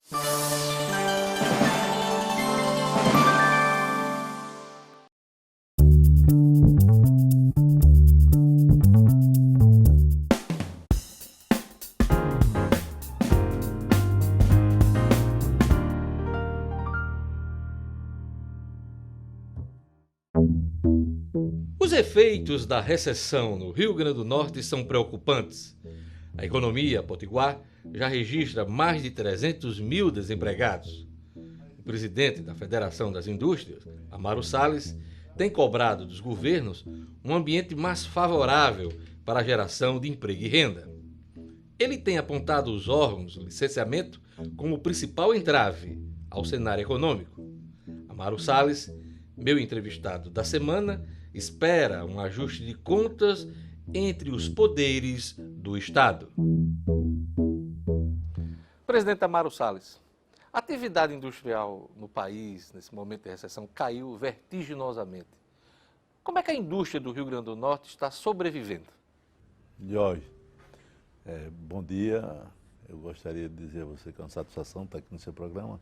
Os efeitos da recessão no Rio Grande do Norte são preocupantes. A economia potiguar já registra mais de 300 mil desempregados. O presidente da Federação das Indústrias, Amaro Salles, tem cobrado dos governos um ambiente mais favorável para a geração de emprego e renda. Ele tem apontado os órgãos de licenciamento como o principal entrave ao cenário econômico. Amaro Salles, meu entrevistado da semana, espera um ajuste de contas entre os poderes do Estado. Presidente Amaro Salles, a atividade industrial no país, nesse momento de recessão, caiu vertiginosamente. Como é que a indústria do Rio Grande do Norte está sobrevivendo? Jorge, bom dia. Eu gostaria de dizer a você que é uma satisfação estar aqui no seu programa.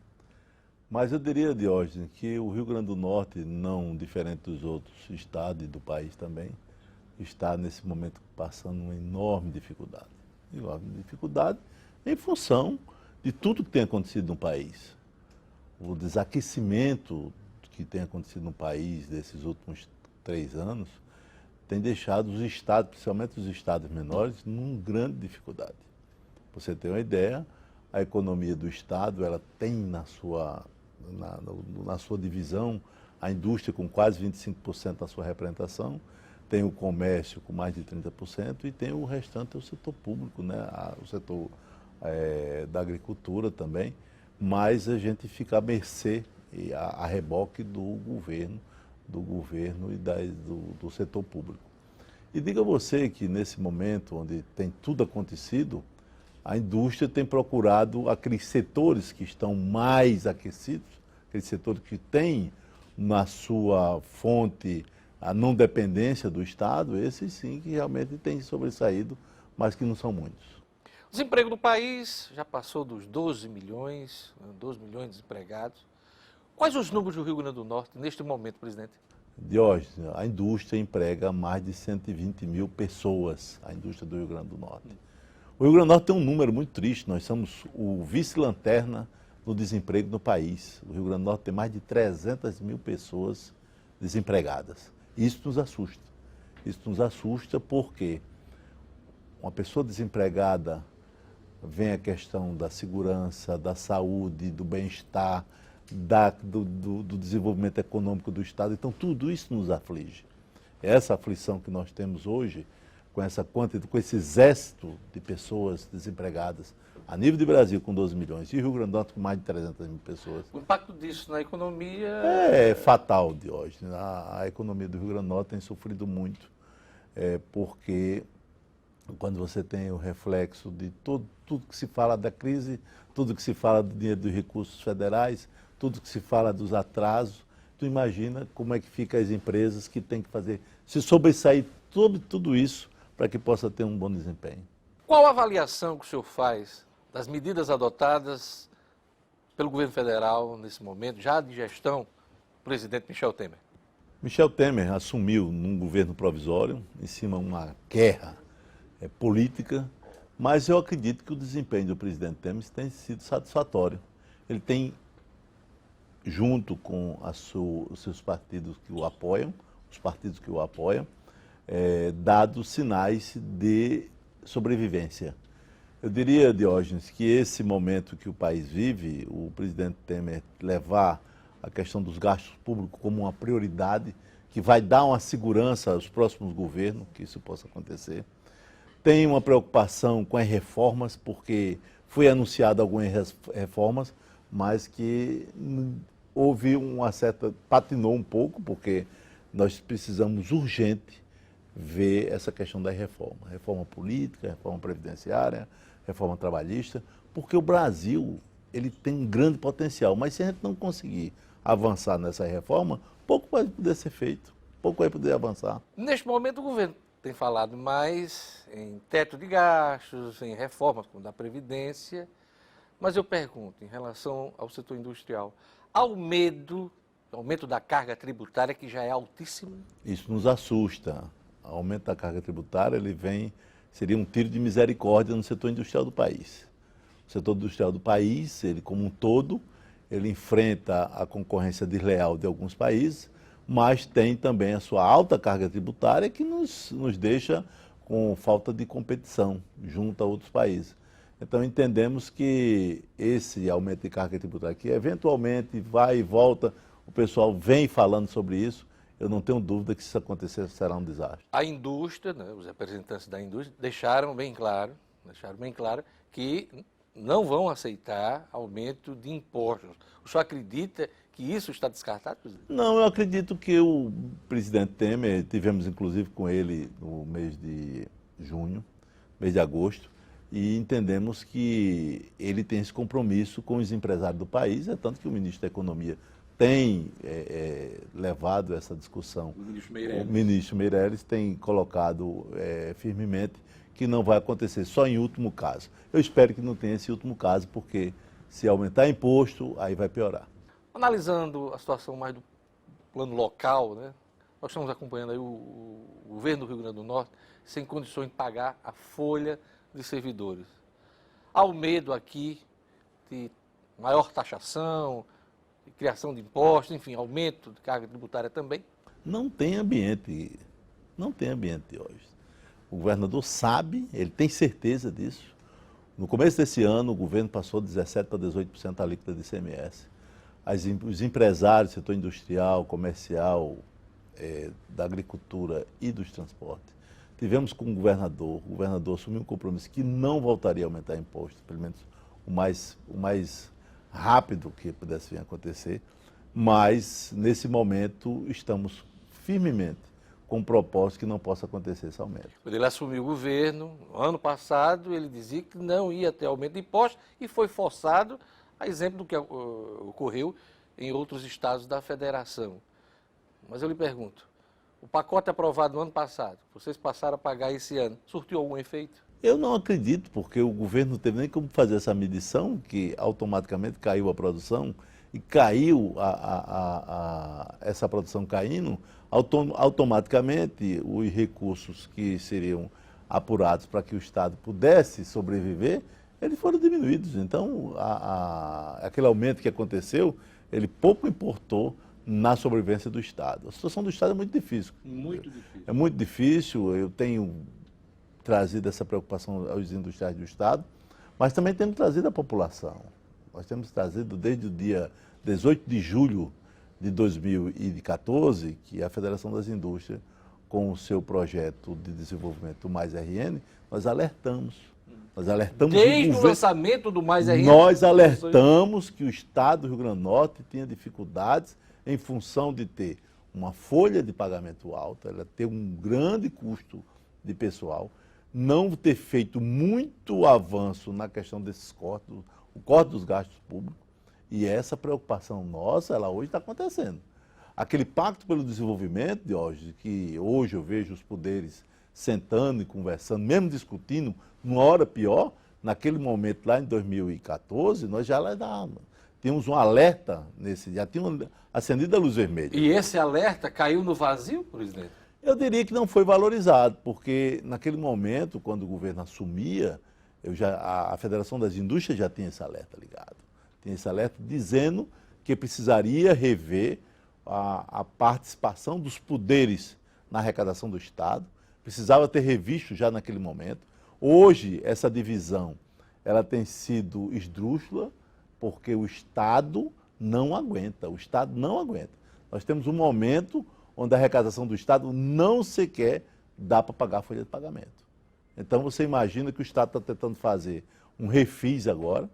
Mas eu diria, Diógenes, que o Rio Grande do Norte, não diferente dos outros estados e do país também, está nesse momento passando uma enorme dificuldade. Enorme dificuldade em função de tudo que tem acontecido no país. O desaquecimento que tem acontecido no país desses últimos 3 anos tem deixado os estados, principalmente os estados menores, numa grande dificuldade. Pra você ter uma ideia, a economia do estado ela tem na sua divisão a indústria com quase 25% da sua representação, tem o comércio com mais de 30% e tem o restante, o setor público, né? O setor da agricultura também, mas a gente fica à mercê, a reboque do governo e do setor público. E diga a você que nesse momento onde tem tudo acontecido, a indústria tem procurado aqueles setores que estão mais aquecidos, aqueles setores que têm na sua fonte a não dependência do Estado, esses sim que realmente têm sobressaído, mas que não são muitos. O desemprego do país já passou dos 12 milhões de desempregados. Quais os números do Rio Grande do Norte neste momento, presidente? Diógenes, a indústria emprega mais de 120 mil pessoas, a indústria do Rio Grande do Norte. O Rio Grande do Norte tem um número muito triste, nós somos o vice-lanterna no desemprego no país. O Rio Grande do Norte tem mais de 300 mil pessoas desempregadas. Isso nos assusta. Isso nos assusta porque uma pessoa desempregada vem a questão da segurança, da saúde, do bem-estar, do desenvolvimento econômico do Estado. Então, tudo isso nos aflige. Essa aflição que nós temos hoje, com essa quantidade, com esse exército de pessoas desempregadas, a nível de Brasil com 12 milhões e Rio Grande do Norte com mais de 300 mil pessoas. O impacto disso na economia... É fatal, Diógenes. A economia do Rio Grande do Norte tem sofrido muito, porque quando você tem o reflexo de tudo que se fala da crise, tudo que se fala do dinheiro dos recursos federais, tudo que se fala dos atrasos, tu imagina como é que ficam as empresas que têm que fazer, se sobressair sobre tudo isso para que possa ter um bom desempenho. Qual a avaliação que o senhor faz das medidas adotadas pelo governo federal nesse momento, já de gestão, do presidente Michel Temer? Michel Temer assumiu num governo provisório, em cima de uma guerra política, mas eu acredito que o desempenho do presidente Temer tem sido satisfatório. Ele tem, junto com os seus partidos que o apoiam, dado sinais de sobrevivência. Eu diria, Diógenes, que esse momento que o país vive, o presidente Temer levar a questão dos gastos públicos como uma prioridade, que vai dar uma segurança aos próximos governos, que isso possa acontecer. Tem uma preocupação com as reformas, porque foi anunciado algumas reformas, mas que houve uma certa... patinou um pouco, porque nós precisamos urgente ver essa questão da reforma política, reforma previdenciária, reforma trabalhista, porque o Brasil ele tem um grande potencial, mas se a gente não conseguir avançar nessa reforma, pouco vai poder ser feito, pouco vai poder avançar. Neste momento o governo tem falado mais em teto de gastos, em reformas como da Previdência, Mas eu pergunto, em relação ao setor industrial, há o medo, aumento da carga tributária, que já é altíssimo? Isso nos assusta. O aumento da carga tributária, seria um tiro de misericórdia no setor industrial do país. O setor industrial do país, ele como um todo, ele enfrenta a concorrência desleal de alguns países, mas tem também a sua alta carga tributária que nos deixa com falta de competição junto a outros países. Então entendemos que esse aumento de carga tributária, que eventualmente vai e volta, o pessoal vem falando sobre isso, eu não tenho dúvida que se isso acontecer será um desastre. A indústria, né, os representantes da indústria deixaram bem claro que não vão aceitar aumento de impostos. O senhor acredita que isso está descartado, presidente? Não, eu acredito que o presidente Temer, tivemos inclusive com ele no mês de junho, mês de agosto, e entendemos que ele tem esse compromisso com os empresários do país, é tanto que o ministro da Economia tem levado essa discussão. O ministro Meirelles tem colocado firmemente que não vai acontecer só em último caso. Eu espero que não tenha esse último caso, porque se aumentar imposto, aí vai piorar. Analisando a situação mais do plano local, né? Nós estamos acompanhando aí o governo do Rio Grande do Norte sem condições de pagar a folha de servidores. Há o medo aqui de maior taxação, de criação de impostos, enfim, aumento de carga tributária também? Não tem ambiente hoje. O governador sabe, ele tem certeza disso. No começo desse ano, o governo passou de 17% para 18% a alíquota de ICMS. Os empresários do setor industrial, comercial, da agricultura e dos transportes, tivemos com o governador assumiu um compromisso que não voltaria a aumentar impostos, pelo menos o mais rápido que pudesse vir a acontecer, mas nesse momento estamos firmemente com um propósito que não possa acontecer esse aumento. Quando ele assumiu o governo, no ano passado, ele dizia que não ia ter aumento de impostos e foi forçado, a exemplo do que ocorreu em outros estados da federação. Mas eu lhe pergunto, o pacote aprovado no ano passado, vocês passaram a pagar esse ano, surtiu algum efeito? Eu não acredito, porque o governo não teve nem como fazer essa medição, que automaticamente caiu a produção, e caiu essa produção caindo, automaticamente os recursos que seriam apurados para que o Estado pudesse sobreviver, eles foram diminuídos. Então, aquele aumento que aconteceu, ele pouco importou na sobrevivência do Estado. A situação do Estado é muito difícil. Muito difícil. É muito difícil, eu tenho trazido essa preocupação aos industriais do Estado, mas também temos trazido à população. Nós temos trazido desde o dia 18 de julho de 2014, que a Federação das Indústrias, com o seu projeto de desenvolvimento Mais RN, nós alertamos. Desde o lançamento do Mais RN? Nós alertamos que o Estado do Rio Grande do Norte tinha dificuldades em função de ter uma folha de pagamento alta, ela ter um grande custo de pessoal, não ter feito muito avanço na questão desses cortes, o corte dos gastos públicos, e essa preocupação nossa, ela hoje está acontecendo. Aquele pacto pelo desenvolvimento, Diógenes, que hoje eu vejo os poderes sentando e conversando, mesmo discutindo, numa hora pior, naquele momento lá em 2014, nós já tínhamos um alerta, já tínhamos acendido a luz vermelha. E esse alerta caiu no vazio, presidente? Eu diria que não foi valorizado, porque naquele momento, quando o governo assumia, a Federação das Indústrias já tinha esse alerta ligado. Tinha esse alerta dizendo que precisaria rever a participação dos poderes na arrecadação do Estado, precisava ter revisto já naquele momento. Hoje, essa divisão ela tem sido esdrúxula, porque o Estado não aguenta. Nós temos um momento onde a arrecadação do Estado não sequer dá para pagar a folha de pagamento. Então, você imagina que o Estado está tentando fazer um refis agora,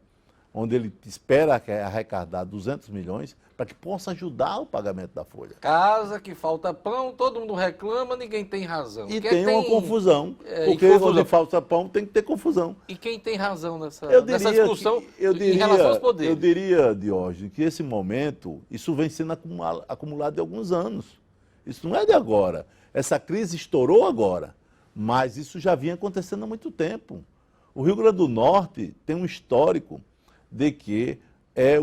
onde ele espera arrecadar 200 milhões para que possa ajudar o pagamento da folha. Casa que falta pão, todo mundo reclama, ninguém tem razão. E tem uma confusão, porque onde falta pão tem que ter confusão. E quem tem razão nessa discussão em relação aos poderes? Eu diria, Diógenes, que esse momento, isso vem sendo acumulado de alguns anos. Isso não é de agora. Essa crise estourou agora, mas isso já vinha acontecendo há muito tempo. O Rio Grande do Norte tem um histórico de que é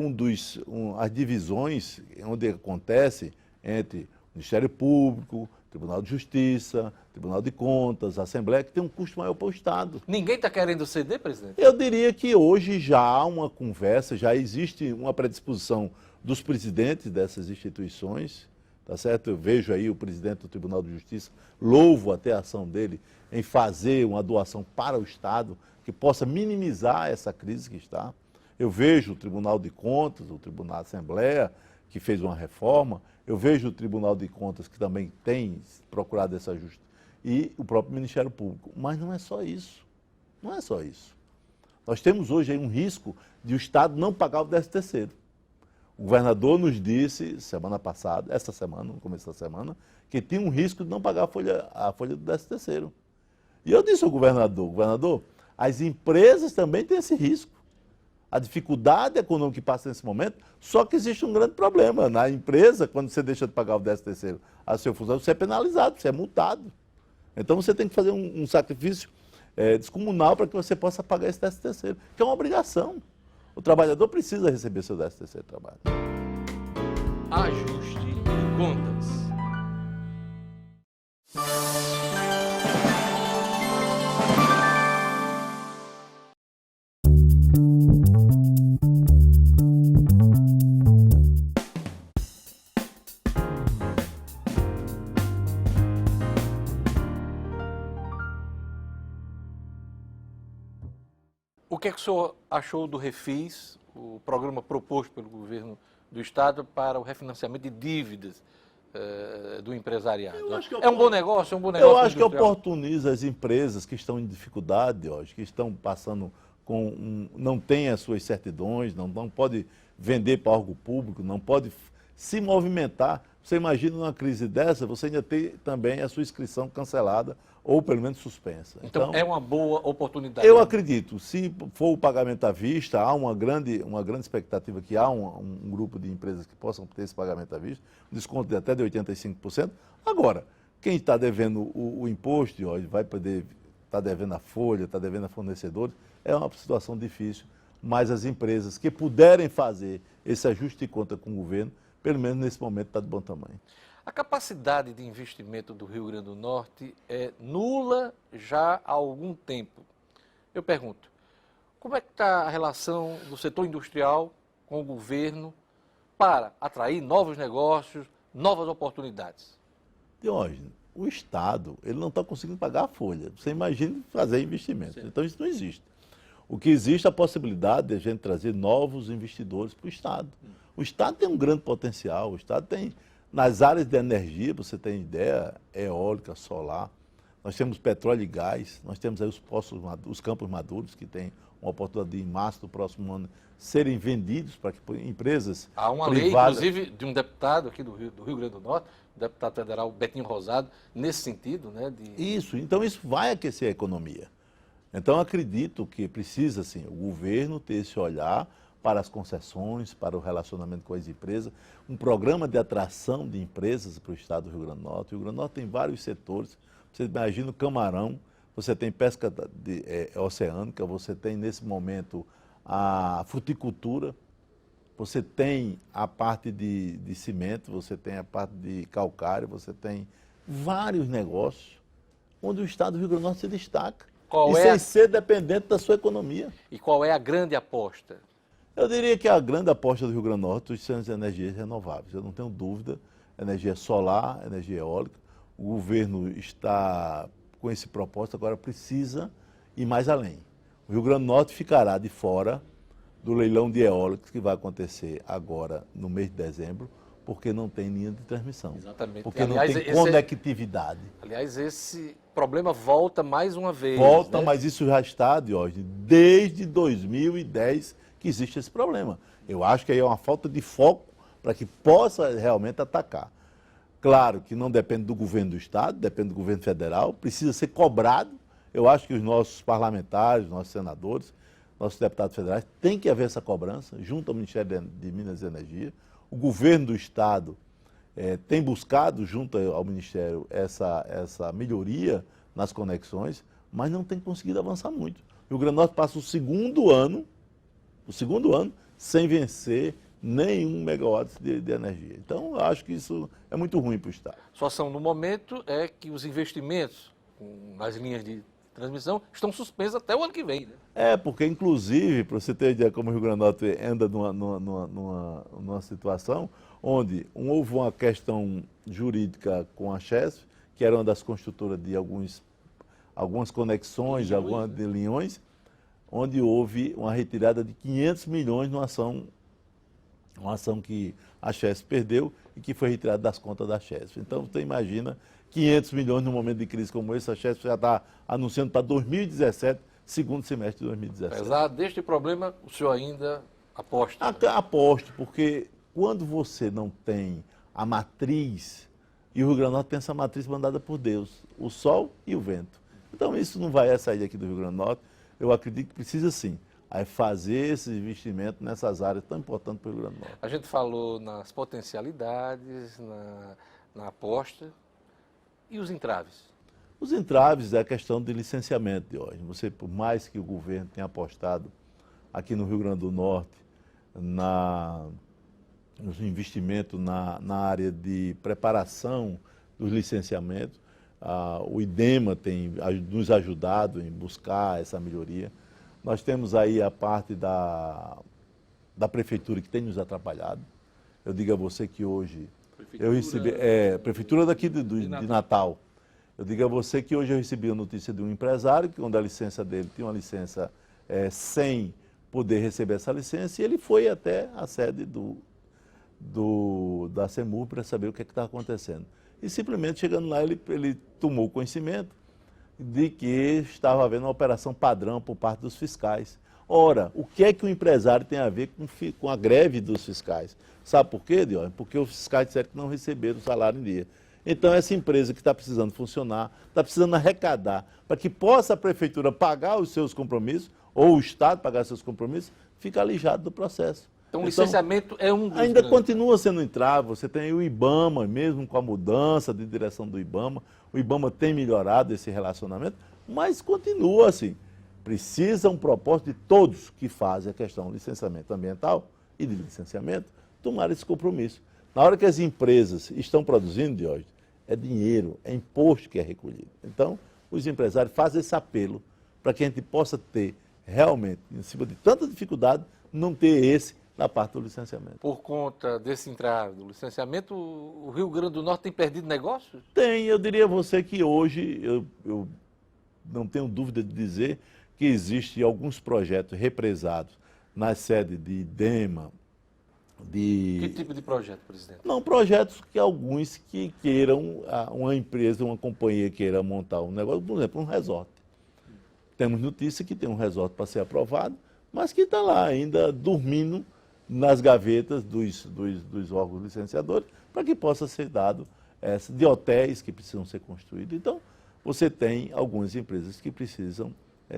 as divisões onde acontece entre o Ministério Público, Tribunal de Justiça, Tribunal de Contas, Assembleia, que tem um custo maior para o Estado. Ninguém está querendo ceder, presidente? Eu diria que hoje já há uma conversa, já existe uma predisposição dos presidentes dessas instituições, tá certo? Eu vejo aí o presidente do Tribunal de Justiça, louvo até a ação dele em fazer uma doação para o Estado que possa minimizar essa crise que está. Eu vejo o Tribunal de Contas, o Tribunal de Assembleia, que fez uma reforma, eu vejo o Tribunal de Contas, que também tem procurado essa justiça, e o próprio Ministério Público. Mas não é só isso. Não é só isso. Nós temos hoje aí um risco de o Estado não pagar o 13º. O governador nos disse, semana passada, essa semana, no começo da semana, que tinha um risco de não pagar a folha do 13º. E eu disse ao governador, as empresas também têm esse risco. A dificuldade econômica que passa nesse momento, só que existe um grande problema. Na empresa, quando você deixa de pagar o 13º a seu funcionário, você é penalizado, você é multado. Então você tem que fazer um sacrifício descomunal para que você possa pagar esse 13º, que é uma obrigação. O trabalhador precisa receber seu 13º trabalho. Ajuste de contas. O que é que o senhor achou do Refis, o programa proposto pelo governo do Estado para o refinanciamento de dívidas do empresariado? É um bom negócio? É um bom negócio? Eu acho que oportuniza as empresas que estão em dificuldade hoje, que estão passando não têm as suas certidões, não pode vender para órgão público, não pode se movimentar. Você imagina numa crise dessa, você ainda tem também a sua inscrição cancelada ou pelo menos suspensa. Então é uma boa oportunidade. Eu acredito, se for o pagamento à vista, há uma grande expectativa que há um grupo de empresas que possam ter esse pagamento à vista, um desconto de até de 85%. Agora, quem está devendo o imposto, ó, vai poder estar devendo a folha, está devendo a fornecedores, é uma situação difícil, mas as empresas que puderem fazer esse ajuste de conta com o governo, pelo menos nesse momento está de bom tamanho. A capacidade de investimento do Rio Grande do Norte é nula já há algum tempo. Eu pergunto, como é que está a relação do setor industrial com o governo para atrair novos negócios, novas oportunidades? Diógenes, o Estado ele não está conseguindo pagar a folha. Você imagina fazer investimento. Sim. Então isso não existe. O que existe é a possibilidade de a gente trazer novos investidores para o Estado. O Estado tem um grande potencial, o Estado tem, nas áreas de energia, você tem ideia, eólica, solar, nós temos petróleo e gás, nós temos aí os campos maduros, que tem uma oportunidade de, em março do próximo ano, serem vendidos para que empresas há uma privadas... lei, inclusive, de um deputado aqui do Rio Grande do Norte, o deputado federal Betinho Rosado, nesse sentido, né? Isso, então isso vai aquecer a economia. Então, acredito que precisa, sim, o governo ter esse olhar para as concessões, para o relacionamento com as empresas, um programa de atração de empresas para o estado do Rio Grande do Norte. O Rio Grande do Norte tem vários setores, você imagina o camarão, você tem pesca oceânica, você tem, nesse momento, a fruticultura, você tem a parte de cimento, você tem a parte de calcário, você tem vários negócios onde o estado do Rio Grande do Norte se destaca. Sem ser dependente da sua economia. E qual é a grande aposta? Eu diria que a grande aposta do Rio Grande do Norte são as energias renováveis. Eu não tenho dúvida, energia solar, energia eólica. O governo está com esse propósito, agora precisa ir mais além. O Rio Grande do Norte ficará de fora do leilão de eólicos que vai acontecer agora no mês de dezembro, porque não tem linha de transmissão. Exatamente. Porque aliás, não tem conectividade. Aliás, esse problema volta mais uma vez. Volta, né? Mas isso já está, Diógenes, desde 2010 que existe esse problema. Eu acho que aí é uma falta de foco para que possa realmente atacar. Claro que não depende do governo do Estado, depende do governo federal, precisa ser cobrado. Eu acho que os nossos parlamentares, nossos senadores, nossos deputados federais, tem que haver essa cobrança junto ao Ministério de Minas e Energia. O governo do Estado tem buscado, junto ao Ministério, essa melhoria nas conexões, mas não tem conseguido avançar muito. O Rio Grande do Norte passa o segundo ano o segundo ano sem vencer nenhum megawatt de energia. Então, eu acho que isso é muito ruim para o Estado. A situação no momento é que os investimentos nas linhas de transmissão estão suspensos até o ano que vem, né? Porque inclusive, para você ter ideia como o Rio Grande do Norte anda numa situação onde houve uma questão jurídica com a Chesf, que era uma das construtoras de algumas conexões, algumas de linhões, onde houve uma retirada de 500 milhões numa ação que a Chesf perdeu e que foi retirada das contas da Chesf. Então, você imagina 500 milhões num momento de crise como esse, a Chesf já está anunciando para 2017, segundo semestre de 2017. Apesar deste problema, o senhor ainda aposta? Aposto, porque quando você não tem a matriz, e o Rio Grande do Norte tem essa matriz mandada por Deus, o sol e o vento. Então, isso não vai sair daqui do Rio Grande do Norte. Eu acredito que precisa sim fazer esse investimento nessas áreas tão importantes para o Rio Grande do Norte. A gente falou nas potencialidades, na aposta e os entraves. Os entraves é a questão de licenciamento, Diógenes. Você, por mais que o governo tenha apostado aqui no Rio Grande do Norte nos investimentos na área de preparação dos licenciamentos, o IDEMA tem nos ajudado em buscar essa melhoria. Nós temos aí a parte da prefeitura que tem nos atrapalhado. Eu digo a você que hoje eu recebi, prefeitura daqui de Natal. Eu digo a você que hoje eu recebi a notícia de um empresário que, quando a licença dele tinha uma licença sem poder receber essa licença, e ele foi até a sede da CEMUR para saber o que estava acontecendo. E simplesmente chegando lá, ele tomou conhecimento de que estava havendo uma operação padrão por parte dos fiscais. Ora, o que é que o empresário tem a ver com a greve dos fiscais? Sabe por quê, Diógenes? Porque os fiscais disseram que não receberam o salário em dia. Então, essa empresa que está precisando funcionar, está precisando arrecadar, para que possa a prefeitura pagar os seus compromissos, ou o Estado pagar os seus compromissos, fica alijado do processo. Então, o licenciamento é um dos ainda continua sendo entrave. Você tem o IBAMA, mesmo com a mudança de direção do IBAMA, o IBAMA tem melhorado esse relacionamento, mas continua assim. Precisa um propósito de todos que fazem a questão do licenciamento ambiental e de licenciamento tomar esse compromisso. Na hora que as empresas estão produzindo, Diógenes, é dinheiro, é imposto que é recolhido. Então, os empresários fazem esse apelo para que a gente possa ter realmente, em cima de tanta dificuldade, não ter esse na parte do licenciamento. Por conta desse entrave do licenciamento, o Rio Grande do Norte tem perdido negócios? Tem, eu diria a você que hoje, eu não tenho dúvida de dizer que existem alguns projetos represados na sede de IDEMA. Que tipo de projeto, presidente? Não, projetos que alguns que queiram, uma empresa, uma companhia queira montar um negócio, por exemplo, um resort. Temos notícia que tem um resort para ser aprovado, mas que está lá ainda dormindo nas gavetas dos órgãos licenciadores, para que possa ser dado de hotéis que precisam ser construídos. Então, você tem algumas empresas que precisam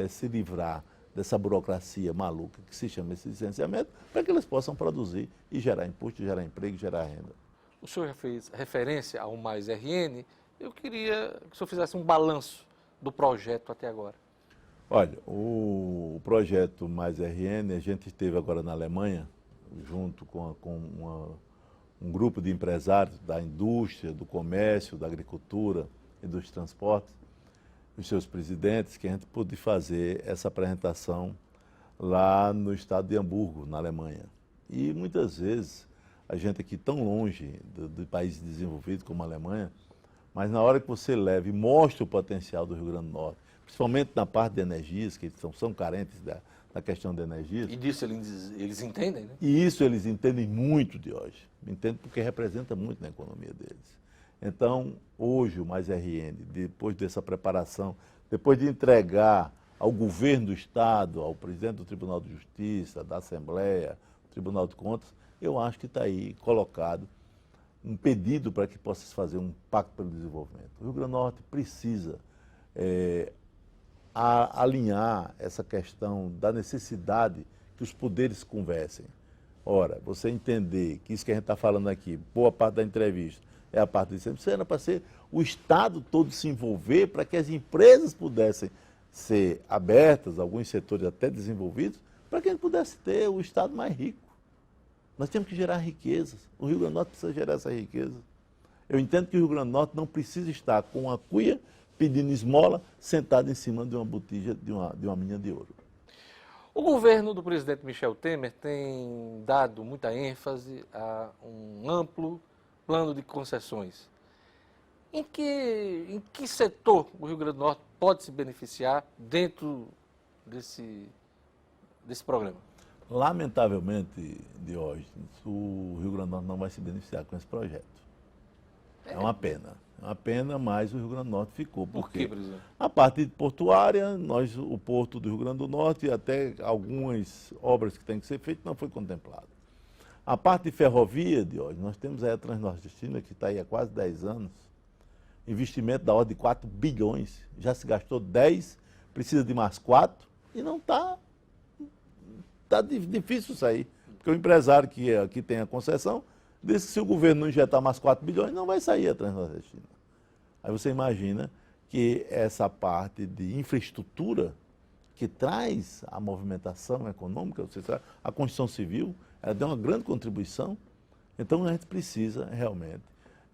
se livrar dessa burocracia maluca que se chama esse licenciamento, para que elas possam produzir e gerar imposto, gerar emprego, gerar renda. O senhor já fez referência ao Mais RN. Eu queria que o senhor fizesse um balanço do projeto até agora. Olha, o projeto Mais RN, a gente esteve agora na Alemanha, junto com um grupo de empresários da indústria, do comércio, da agricultura e dos transportes, os seus presidentes, que a gente pôde fazer essa apresentação lá no estado de Hamburgo, na Alemanha. E muitas vezes a gente aqui tão longe do país desenvolvido como a Alemanha, mas na hora que você leva e mostra o potencial do Rio Grande do Norte, principalmente na parte de energias, que são carentes da questão de energias. E disso eles entendem, né? E isso eles entendem muito de hoje. Entendem porque representa muito na economia deles. Então, hoje o Mais RN, depois dessa preparação, depois de entregar ao governo do Estado, ao presidente do Tribunal de Justiça, da Assembleia, do Tribunal de Contas, eu acho que está aí colocado um pedido para que possa se fazer um pacto pelo desenvolvimento. O Rio Grande do Norte precisa alinhar essa questão da necessidade que os poderes conversem. Ora, você entender que isso que a gente está falando aqui, boa parte da entrevista, é a parte disso, isso era para ser o Estado todo se envolver para que as empresas pudessem ser abertas, alguns setores até desenvolvidos, para que a gente pudesse ter o estado mais rico. Nós temos que gerar riquezas. O Rio Grande do Norte precisa gerar essa riqueza. Eu entendo que o Rio Grande do Norte não precisa estar com uma cuia pedindo esmola, sentado em cima de uma botija, de uma mina de ouro. O governo do presidente Michel Temer tem dado muita ênfase a um amplo plano de concessões. Em que setor o Rio Grande do Norte pode se beneficiar dentro desse programa? Lamentavelmente, Diógenes, o Rio Grande do Norte não vai se beneficiar com esse projeto. É uma pena. É uma pena, mas o Rio Grande do Norte ficou. Por quê, presidente? A parte portuária, o Porto do Rio Grande do Norte e até algumas obras que têm que ser feitas não foi contemplado. A parte de ferrovia, Diógenes, nós temos aí a Transnordestina, que está aí há quase 10 anos, investimento da ordem de 4 bilhões, já se gastou 10, precisa de mais 4 e não está. Está difícil sair, porque o empresário que aqui tem a concessão disse que se o governo não injetar mais 4 bilhões, não vai sair a Transnordestina. Aí você imagina que essa parte de infraestrutura que traz a movimentação econômica, você sabe, a construção civil, ela deu uma grande contribuição. Então a gente precisa realmente,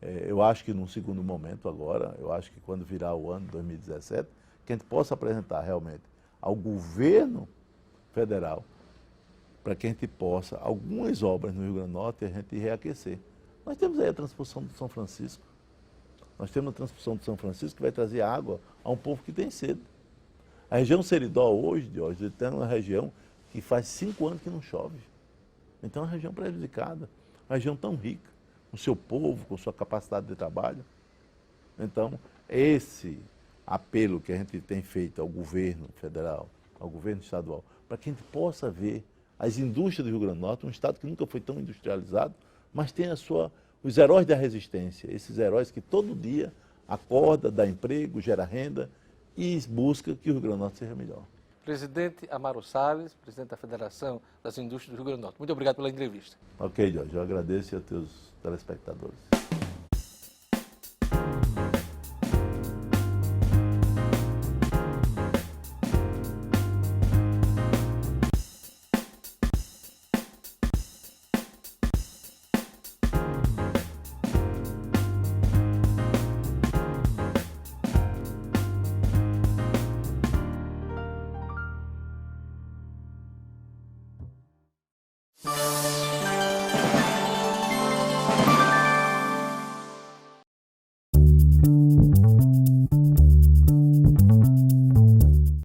eu acho que num segundo momento agora, eu acho que quando virar o ano 2017, que a gente possa apresentar realmente ao governo federal para que a gente possa, algumas obras no Rio Grande do Norte, a gente reaquecer. Nós temos aí a transposição do São Francisco. Nós temos a transposição do São Francisco que vai trazer água a um povo que tem sede. A região Seridó hoje, tem uma região que faz 5 anos que não chove. Então é uma região prejudicada, uma região tão rica, com seu povo, com sua capacidade de trabalho. Então, esse apelo que a gente tem feito ao governo federal, ao governo estadual, para que a gente possa ver as indústrias do Rio Grande do Norte, um estado que nunca foi tão industrializado, mas tem os heróis da resistência, esses heróis que todo dia acorda, dá emprego, gera renda e busca que o Rio Grande do Norte seja melhor. Presidente Amaro Salles, presidente da Federação das Indústrias do Rio Grande do Norte. Muito obrigado pela entrevista. Ok, Jorge, eu agradeço a teus telespectadores.